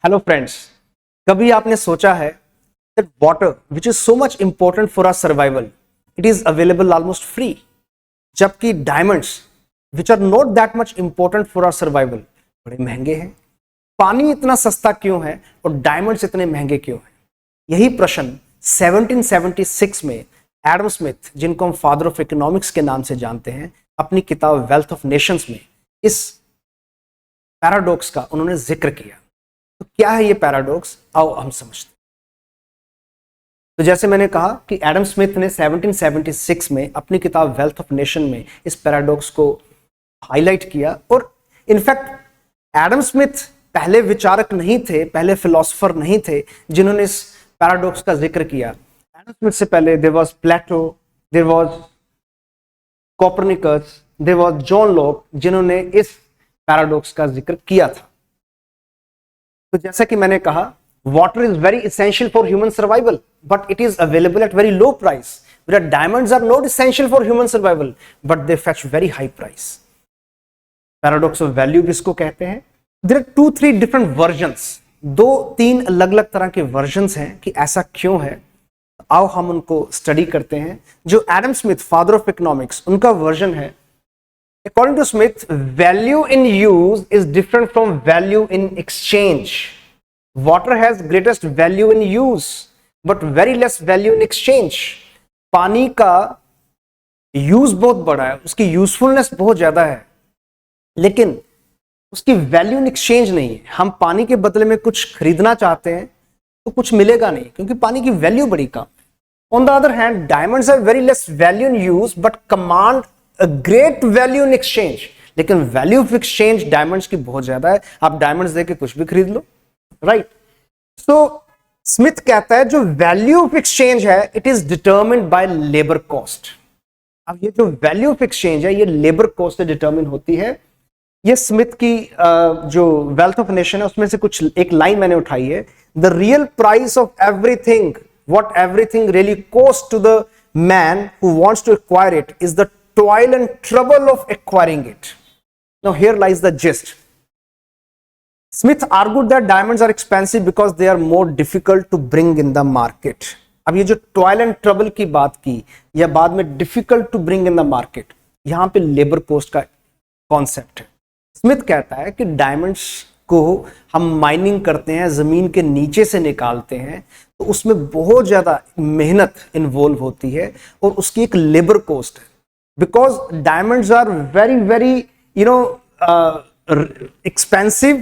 Hello friends, कभी आपने सोचा है that water which is so much important for our survival, it is available almost free, जबकि diamonds which are not that much important for our survival बड़े महंगे हैं। पानी इतना सस्ता क्यों है और डायमंड्स इतने महंगे क्यों हैं? यही प्रश्न 1776 में एडम स्मिथ, जिनको हम फादर ऑफ इकोनॉमिक्स के नाम से जानते हैं, अपनी किताब वेल्थ ऑफ नेशंस में इस पैराडॉक्स का उन्होंने जिक्र किया। तो क्या है ये पैराडॉक्स, आओ हम समझते हैं। तो जैसे मैंने कहा कि एडम स्मिथ ने 1776 में अपनी किताब वेल्थ ऑफ नेशन में इस पैराडॉक्स को हाईलाइट किया। और इनफैक्ट एडम स्मिथ पहले विचारक नहीं थे, पहले फिलोसोफर नहीं थे जिन्होंने इस पैराडॉक्स का जिक्र किया। एडम स्मिथ से पहले there was Plato, there was Copernicus, there was John Locke, जिन्होंने इस पैराडॉक्स का जिक्र किया था। तो जैसा कि मैंने कहा, water is very essential for human survival, but it is available at very low price. Diamonds are not essential for human survival, but they fetch very high price. Paradox of value किसको कहते हैं? There are 2-3 different versions, 2-3 अलग अलग तरह के versions हैं कि ऐसा क्यों है। आओ हम उनको स्टडी करते हैं। जो Adam Smith, father of economics, उनका वर्जन है, according to Smith, value in use is different from value in exchange. Water has greatest value in use, but very less value in exchange. पानी का use बहुत बड़ा है, उसकी usefulness बहुत ज्यादा है, लेकिन उसकी वैल्यू इन एक्सचेंज नहीं है। हम पानी के बदले में कुछ खरीदना चाहते हैं तो कुछ मिलेगा नहीं, क्योंकि पानी की वैल्यू बड़ी कम। On the other hand, diamonds have very less value in use but command a great value in exchange। लेकिन वैल्यू ऑफ एक्सचेंज डायमंड्स की बहुत ज्यादा है, आप डायमंड्स देके कुछ भी खरीद लो, राइट। सो स्मिथ कहता है जो वैल्यू ऑफ एक्सचेंज है, it is determined by labour cost. अब ये जो वैल्यू ऑफ एक्सचेंज है, ये लेबर कॉस्ट से डिटरमिन होती है। ये स्मिथ की जो वेल्थ ऑफ नेशन है उसमें से कुछ एक लाइन मैंने उठाई है। The real price of everything, what everything really cost to the man who wants to acquire it, is the toil and trouble of acquiring it. Now here lies the gist. Smith argued that diamonds are expensive because they are more difficult to bring in the market. अब ये जो toil and trouble की बात की, या बाद में difficult to bring in the market, यहां पे लेबर कॉस्ट का कॉन्सेप्ट है। स्मिथ कहता है कि डायमंड्स को हम माइनिंग करते हैं, जमीन के नीचे से निकालते हैं, तो उसमें बहुत ज्यादा मेहनत इन्वॉल्व होती है और उसकी एक लेबर कॉस्ट है। Because diamonds are very expensive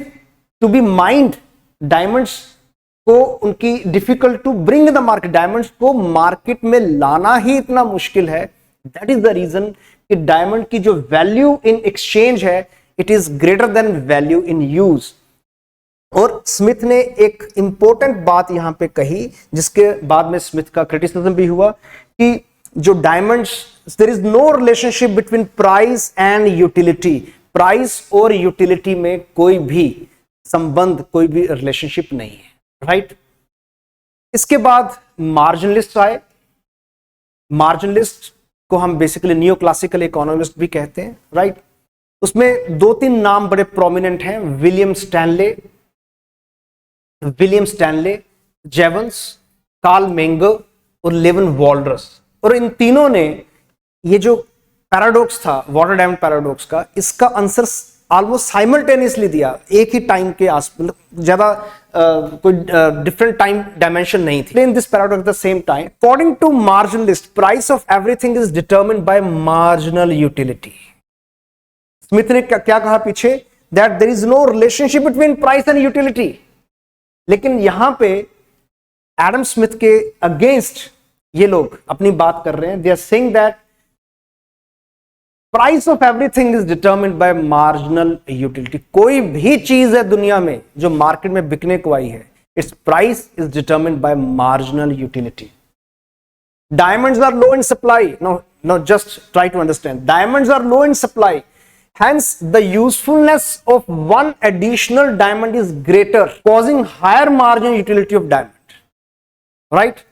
to be mined. Diamonds को उनकी difficult to bring in the market. Diamonds को मार्केट में लाना ही इतना मुश्किल है। That is the reason कि डायमंड की जो वैल्यू इन एक्सचेंज है, it is greater than value in use. और स्मिथ ने एक इंपॉर्टेंट बात यहां पे कही, जिसके बाद में स्मिथ का क्रिटिसिज्म भी हुआ कि जो diamonds, there is no relationship between price and utility. Price और यूटिलिटी में कोई भी संबंध, कोई भी रिलेशनशिप नहीं है, राइट। इसके बाद मार्जिनलिस्ट आए। मार्जिनलिस्ट को हम बेसिकली नियो क्लासिकल इकोनॉमिस्ट भी कहते हैं, राइट। उसमें 2-3 नाम बड़े प्रोमिनेंट हैं, विलियम स्टैनले, जेवंस, कार्ल मेंगर और लेवन वॉल्डर्स। और इन तीनों ने ये जो पैराडॉक्स था, वाटर डायमंड पैराडॉक्स का, इसका आंसर ऑलमोस्ट साइमल्टेनियसली दिया, एक ही टाइम के आसपास, ज्यादा कोई डिफरेंट टाइम डायमेंशन नहीं थी। In this paradox at the same time, according to marginalist, price of everything is determined by marginal utility. Smith ने क्या कहा पीछे? That there is no relationship between price and utility. लेकिन यहां पे Adam Smith के अगेंस्ट ये लोग अपनी बात कर रहे हैं। They are saying that price of everything is determined by marginal utility. कोई भी चीज है दुनिया में जो मार्केट में बिकने को आई है, its price is determined by marginal utility. Diamonds are low in supply. No just try to understand. Diamonds are low in supply, hence the usefulness of one additional diamond is greater, causing higher marginal utility of diamond, right?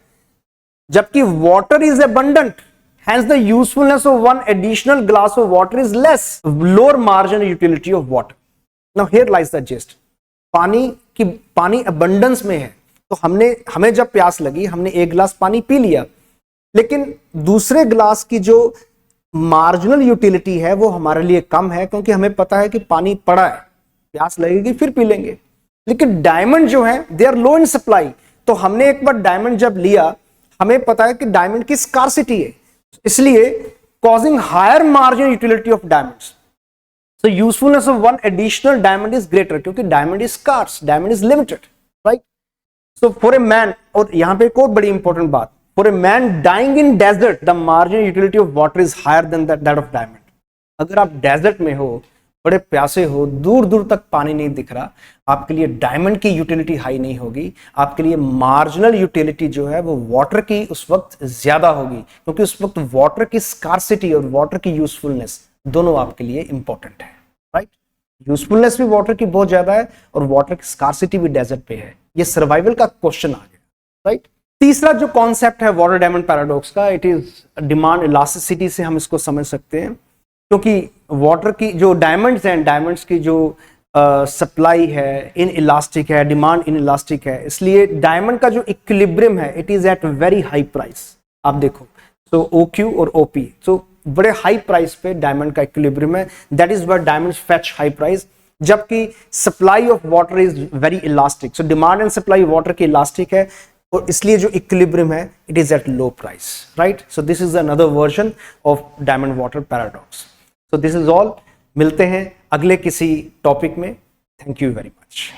जबकि water is abundant, hence the usefulness of one additional glass of water is less, lower marginal utility of water. Now here lies the gist. पानी कि पानी abundance में है, तो हमें जब प्यास लगी हमने एक गिलास पानी पी लिया, लेकिन दूसरे गिलास की जो मार्जिनल यूटिलिटी है वो हमारे लिए कम है, क्योंकि हमें पता है कि पानी पड़ा है, प्यास लगेगी फिर पी लेंगे। लेकिन डायमंड जो है they are low in supply, तो हमने एक बार डायमंड जब लिया, हमें पता है कि डायमंड की स्कार्सिटी है, इसलिए causing higher marginal utility of diamonds. So usefulness of one additional diamond is greater, क्योंकि diamond is scarce, diamond is limited, right? So for a man, और यहां पे एक और बड़ी इंपॉर्टेंट बात, for a man dying in desert, the marginal utility of water is higher than that of diamond. अगर आप डेजर्ट में हो, बड़े प्यासे हो, दूर दूर तक पानी नहीं दिख रहा, आपके लिए डायमंड की यूटिलिटी हाई नहीं होगी, आपके लिए मार्जिनल यूटिलिटी जो है वो वाटर की उस वक्त ज्यादा होगी, क्योंकि उस वक्त वाटर की स्कार्सिटी और वाटर की यूजफुलनेस दोनों आपके लिए इंपॉर्टेंट है, राइट? यूजफुलनेस भी वाटर की बहुत ज्यादा है और वाटर की स्कार्सिटी भी डेजर्ट पे है। ये सर्वाइवल का क्वेश्चन आ गया, राइट? तीसरा जो कॉन्सेप्ट है वाटर डायमंड पैराडॉक्स का, इट इज डिमांड इलास्टिसिटी से हम इसको समझ सकते हैं, क्योंकि वाटर की जो डायमंड्स हैं, डायमंड्स की जो सप्लाई है इन इलास्टिक है, डिमांड इन इलास्टिक है, इसलिए डायमंड का जो इक्विलिब्रियम है it is at very high price. आप देखो तो OQ और OP, तो बड़े हाई प्राइस पे डायमंड का इक्विलिब्रियम है, that is what diamonds fetch high price, जबकि supply of water is very elastic. So demand and supply water की इलास्टिक है, और इसलिए जो इक्विलिब्रियम है it is at low price, right? So this is another version of diamond water paradox. So this is all, मिलते हैं अगले किसी टॉपिक में। Thank you very much.